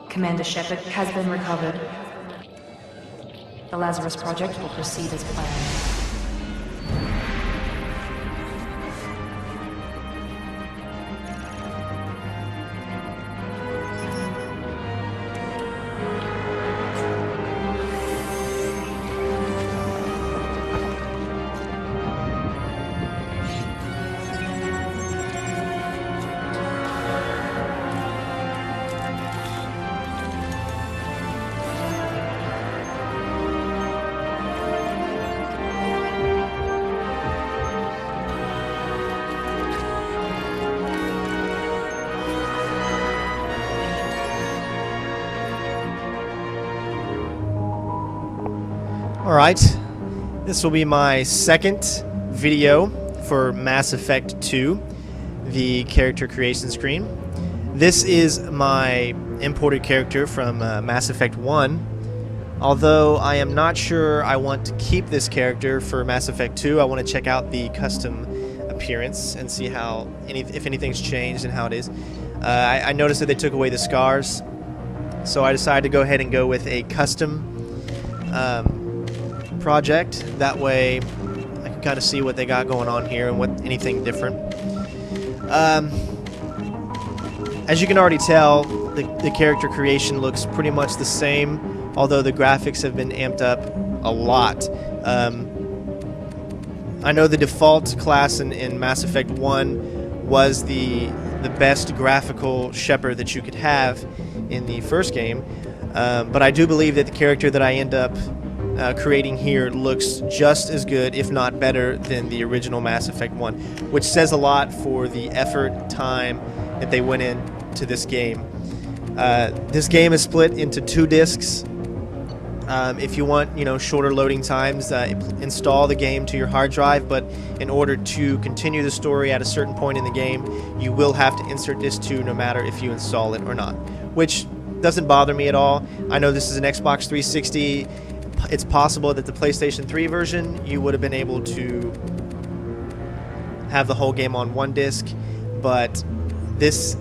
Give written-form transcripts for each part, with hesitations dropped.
Commander Shepard has been recovered. The Lazarus Project will proceed as planned. Alright, this will be my second video for Mass Effect 2, the character creation screen. This is my imported character from Mass Effect 1, although I am not sure I want to keep this character for Mass Effect 2. I want to check out the custom appearance and see how if anything's changed and how it is. I noticed that they took away the scars, so I decided to go ahead and go with a custom project. That way I can kind of see what they got going on here and what anything different. As you can already tell, the character creation looks pretty much the same, although the graphics have been amped up a lot. I know the default class in Mass Effect 1 was the best graphical Shepard that you could have in the first game, but I do believe that the character that I end up creating here looks just as good, if not better, than the original Mass Effect 1, which says a lot for the effort, time that they went into this game. This game is split into 2 discs. If you want, shorter loading times, install the game to your hard drive, but in order to continue the story at a certain point in the game, you will have to insert disc 2 no matter if you install it or not, which doesn't bother me at all. I know this is an Xbox 360. It's possible that the PlayStation 3 version, you would have been able to have the whole game on 1 disc, but this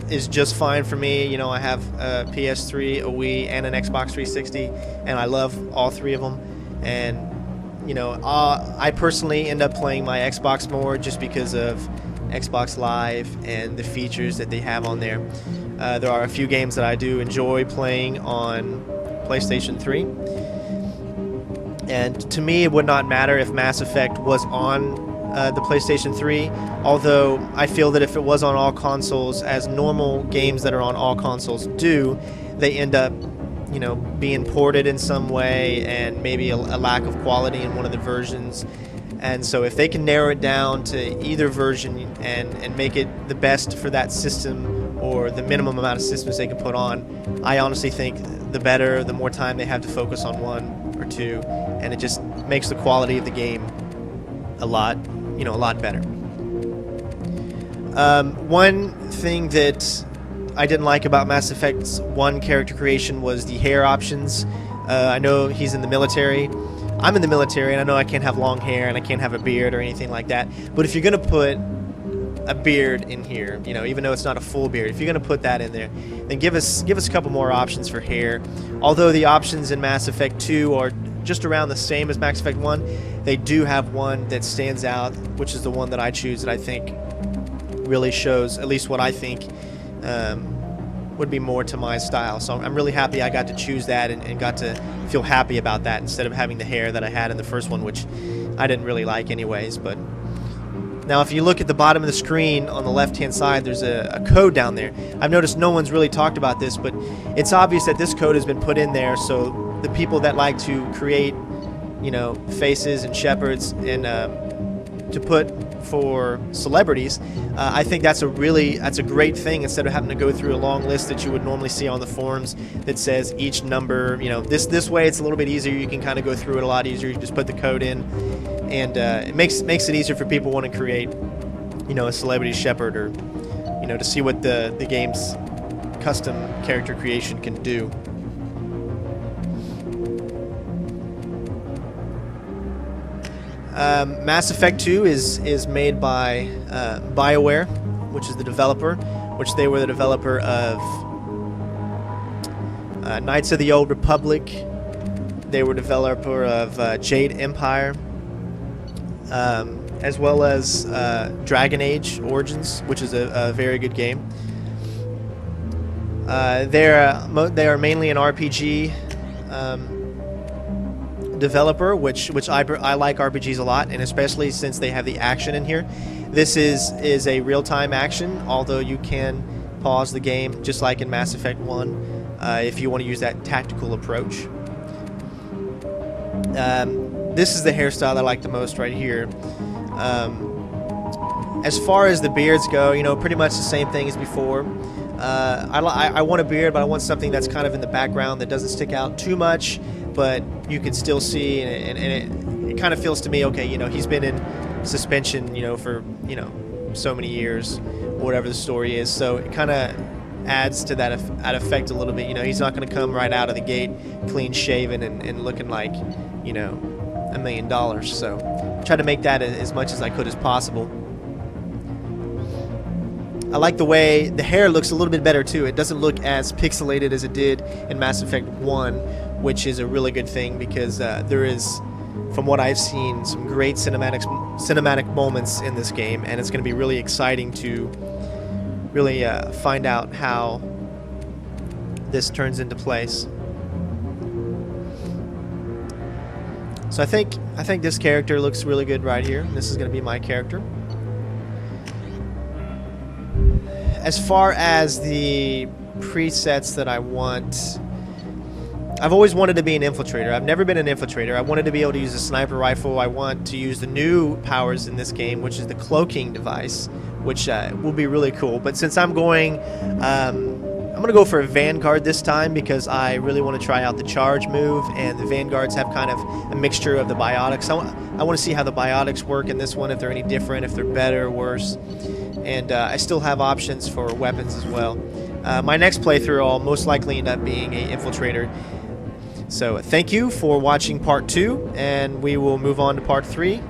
is just fine for me. I have a PS3, a Wii, and an Xbox 360, and I love all 3 of them. And I personally end up playing my Xbox more just because of Xbox Live and the features that they have on there. There are a few games that I do enjoy playing on PlayStation 3. And to me, it would not matter if Mass Effect was on the PlayStation 3, although I feel that if it was on all consoles, as normal games that are on all consoles do, they end up, being ported in some way and maybe a lack of quality in one of the versions. And so if they can narrow it down to either version and make it the best for that system or the minimum amount of systems they can put on, I honestly think the better, the more time they have to focus on 1 or 2, and it just makes the quality of the game a lot better. One thing that I didn't like about Mass Effect 1 character creation was the hair options. I know he's in the military. I'm in the military, and I know I can't have long hair and I can't have a beard or anything like that. But if you're going to put a beard in here, even though it's not a full beard, if you're going to put that in there, then give us a couple more options for hair. Although the options in Mass Effect 2 are just around the same as Mass Effect 1, they do have one that stands out, which is the one that I choose that I think really shows at least what I think would be more to my style. So I'm really happy I got to choose that and got to feel happy about that instead of having the hair that I had in the first one, which I didn't really like anyways. But now if you look at the bottom of the screen on the left hand side, there's a code down there. I've noticed no one's really talked about this, but it's obvious that this code has been put in there so the people that like to create faces and Shepards and to put for celebrities, I think that's a great thing, instead of having to go through a long list that you would normally see on the forums that says each number. This way it's a little bit easier. You can kind of go through it a lot easier. You just put the code in, and it makes it easier for people wanting to create a celebrity Shepard, or to see what the game's custom character creation can do. Mass Effect 2 is made by BioWare, which is the developer, which they were the developer of Knights of the Old Republic. They were developer of Jade Empire, as well as Dragon Age Origins, which is a very good game. They are mainly an RPG developer, which I like RPGs a lot, and especially since they have the action in here. This is a real-time action, although you can pause the game just like in Mass Effect 1 if you want to use that tactical approach. This is the hairstyle I like the most right here. As far as the beards go, you know, pretty much the same thing as before. I want a beard, but I want something that's kind of in the background that doesn't stick out too much, but you can still see, and it kind of feels to me, okay, you know, he's been in suspension, you know, for, you know, so many years, whatever the story is, so it kind of adds to that effect a little bit. You know, he's not going to come right out of the gate clean shaven and looking like, you know, $1 million. So try to make that as much as I could as possible. I like the way the hair looks a little bit better too. It doesn't look as pixelated as it did in Mass Effect 1, which is a really good thing, because there is, from what I've seen, some great cinematic moments in this game, and it's going to be really exciting to really find out how this turns into place. So I think this character looks really good right here. This is going to be my character. As far as the presets that I want, I've always wanted to be an infiltrator. I've never been an infiltrator. I wanted to be able to use a sniper rifle. I want to use the new powers in this game, which is the cloaking device, which will be really cool. But since I'm going to go for a Vanguard this time, because I really want to try out the charge move, and the Vanguards have kind of a mixture of the biotics. I want to see how the biotics work in this one, if they're any different, if they're better or worse. And I still have options for weapons as well. My next playthrough I'll most likely end up being an infiltrator. So thank you for watching part 2, and we will move on to part 3